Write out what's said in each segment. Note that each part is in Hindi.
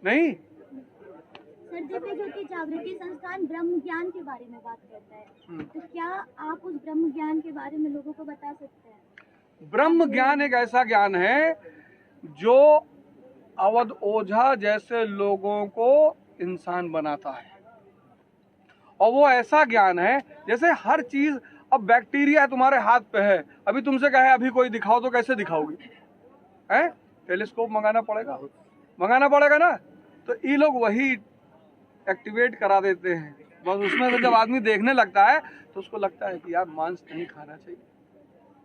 नहीं। सर, दिव्य ज्योति जागृति संस्थान ब्रह्म ज्ञान के बारे में बात करता है, तो क्या आप उस ब्रह्म ज्ञान के बारे में लोगों को बता सकते हैं? ब्रह्म ज्ञान एक ऐसा ज्ञान है जो अवध ओझा जैसे लोगों को इंसान बनाता है, और वो ऐसा ज्ञान है जैसे हर चीज, अब बैक्टीरिया तुम्हारे हाथ पे है, अभी तुमसे कहे अभी कोई दिखाओ तो कैसे दिखाओगे? हैं? टेलीस्कोप मंगाना पड़ेगा ना। तो ये लोग वही एक्टिवेट करा देते हैं, बस उसमें से जब आदमी देखने लगता है तो उसको लगता है कि यार मांस नहीं खाना चाहिए,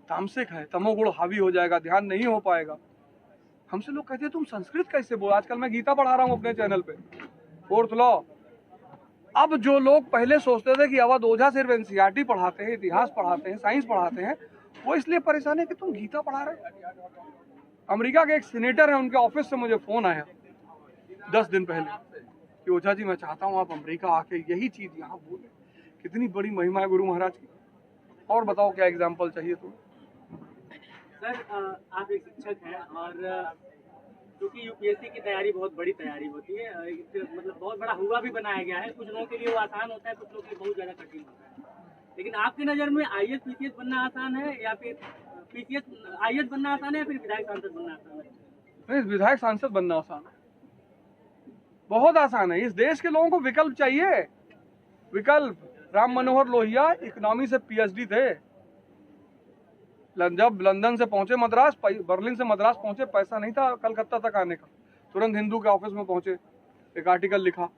तामसिक है, तमोगुण हावी हो जाएगा, ध्यान नहीं हो पाएगा। हमसे लोग कहते हैं तुम संस्कृत कैसे बोल, आजकल मैं गीता पढ़ा रहा हूँ अपने चैनल पे, 4th लॉ। अब जो लोग पहले सोचते थे कि अवध ओझा सिर्फ एनसीईआरटी पढ़ाते हैं, इतिहास पढ़ाते हैं, साइंस पढ़ाते हैं, वो इसलिए परेशान है कि तुम गीता पढ़ा रहे हो। अमेरिका के एक सीनेटर है, उनके ऑफिस से मुझे फोन आया 10 दिन पहले कि ओझा जी मैं चाहता हूँ आप अमेरिका आके यही चीज यहाँ बोले, कितनी बड़ी महिमा है गुरु महाराज की, और बताओ क्या एग्जाम्पल चाहिए तुम्हें? सर, आप एक शिक्षक हैं और क्योंकि यूपीएससी की तैयारी बहुत बड़ी तैयारी होती है, मतलब बहुत बड़ा हुआ भी बनाया गया है, कुछ लोगों के लिए वो आसान होता है, कुछ लोगों के लिए बहुत ज्यादा कठिन होता है। लेकिन आपकी नज़र में आईएएस पीसीएस बनना आसान है या फिर आईएएस बनना आसान है या फिर विधायक सांसद बनना आसान है? नहीं, विधायक सांसद बनना आसान है, बहुत आसान है। इस देश के लोगों को विकल्प चाहिए, विकल्प। राम मनोहर लोहिया इकोनॉमी से पीएचडी थे, जब लंदन से पहुंचे मद्रास, बर्लिन से मद्रास पहुंचे, पैसा नहीं था कलकत्ता तक आने का, तुरंत हिंदू के ऑफिस में पहुंचे, एक आर्टिकल लिखा,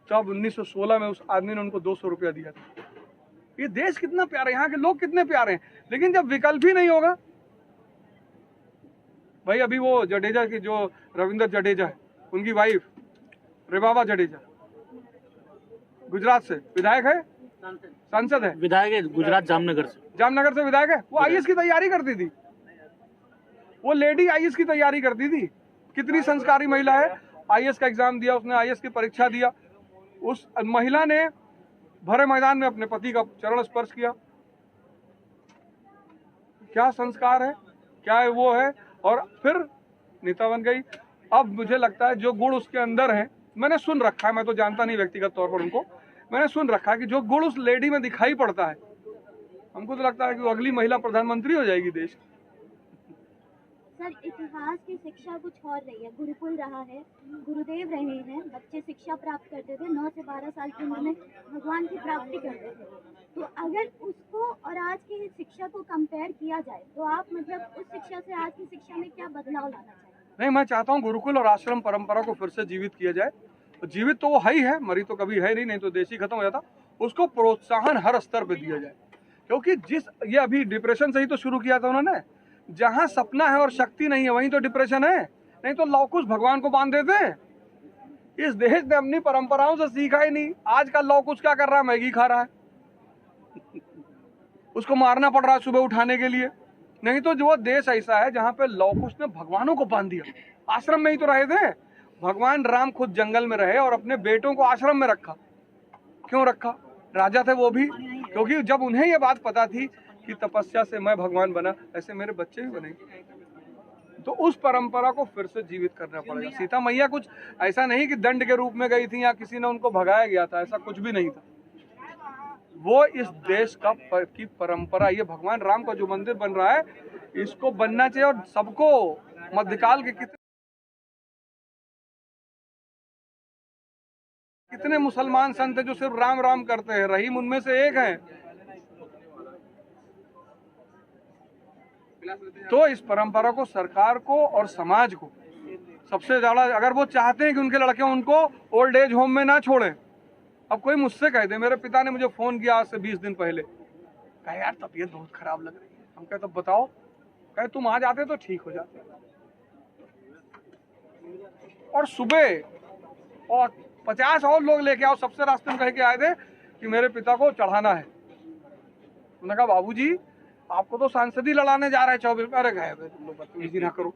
तब 1916 में उस आदमी ने उनको 200 रुपया दिया था। ये देश कितना प्यारा है, यहाँ के लोग कितने प्यारे हैं, लेकिन जब विकल्प ही नहीं होगा। भाई अभी वो जडेजा की, जो रविंद्र जडेजा है, उनकी वाइफ रेबाबा जडेजा, गुजरात से विधायक है, सांसद है, विधायक है गुजरात जामनगर से विधायक है। वो आईएएस की तैयारी करती थी, वो लेडी आईएएस की तैयारी करती थी। कितनी संस्कारी महिला है, आईएएस का एग्जाम दिया उसने, आईएएस की परीक्षा दिया, उस महिला ने भरे मैदान में अपने पति का चरण स्पर्श किया। क्या संस्कार है, क्या वो है, और फिर नेता बन गई। अब मुझे लगता है जो गुण उसके अंदर है, मैंने सुन रखा है, मैं तो जानता नहीं व्यक्तिगत तौर पर उनको, मैंने सुन रखा है कि जो गुण उस लेडी में दिखाई पड़ता है, हमको तो लगता है कि वो अगली महिला प्रधानमंत्री हो जाएगी देश। सर, इतिहास की शिक्षा कुछ और रही है, गुरुकुल रहा है, गुरुदेव रहे हैं, बच्चे शिक्षा प्राप्त करते थे, 9 से 12 साल की उम्र में भगवान की प्राप्ति करते थे। तो अगर उसको और आज की शिक्षा को कंपेयर किया जाए तो आप मतलब उस शिक्षा से आज की शिक्षा में क्या बदलाव लाना चाहिए? नहीं, मैं चाहता हूँ गुरुकुल और आश्रम परंपरा को फिर से जीवित किया जाए। जीवित तो वो है ही है, मरी तो कभी है नहीं तो देश ही खत्म हो जाता। उसको प्रोत्साहन हर स्तर पे दिया जाए, क्योंकि ये अभी डिप्रेशन से ही तो शुरू किया था उन्होंने। जहाँ सपना है और शक्ति नहीं है वहीं तो डिप्रेशन है, नहीं तो लौकुश भगवान को बांध देते हैं। इस देश ने अपनी परंपराओं से सीखा ही नहीं। आज का लौकुश क्या कर रहा है, मैगी खा रहा है, उसको मारना पड़ रहा है सुबह उठाने के लिए। नहीं तो जो देश ऐसा है जहाँ पे लौकुश ने भगवानों को बांध दिया। आश्रम में ही तो रहे थे, भगवान राम खुद जंगल में रहे और अपने बेटों को आश्रम में रखा। क्यों रखा? राजा थे वो भी, क्योंकि जब उन्हें ये बात पता थी कि तपस्या से मैं भगवान बना, ऐसे मेरे बच्चे भी बनेंगे। तो उस परंपरा को फिर से जीवित करना पड़ेगा। सीता मैया कुछ ऐसा नहीं कि दंड के रूप में गई थी या किसी ने उनको भगाया गया था, ऐसा कुछ भी नहीं था। वो इस देश की परंपरा, ये भगवान राम का जो मंदिर बन रहा है, इसको बनना चाहिए। और सबको मध्यकाल के कितने मुसलमान संत है जो सिर्फ राम राम करते हैं, रहीम उनमें से एक है। तो इस परंपरा को सरकार को और समाज को सबसे ज्यादा, अगर वो चाहते हैं कि उनके लड़के उनको ओल्ड एज होम में ना छोड़ें। अब कोई मुझसे कह दे, मेरे पिता ने मुझे फोन किया आज से 20 दिन पहले, कहे यार तबीयत बहुत खराब लग रही है। हम कहे तो बताओ, कहे तुम आ जाते तो ठीक हो जाते। और सुबह और 50 और लोग लेके आओ, सबसे रास्ते में कह के आए थे कि मेरे पिता को चढ़ाना है। उन्होंने कहा बाबूजी आपको तो सांसदी लड़ाने जा रहे हैं 24। अरे गए तुम लोग बदतमीजी ना करो।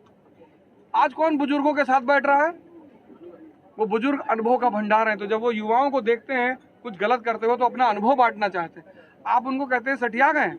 आज कौन बुजुर्गों के साथ बैठ रहा है? वो बुजुर्ग अनुभव का भंडार है। तो जब वो युवाओं को देखते हैं कुछ गलत करते हो तो अपना अनुभव बांटना चाहते हैं। आप उनको कहते हैं सठिया गए,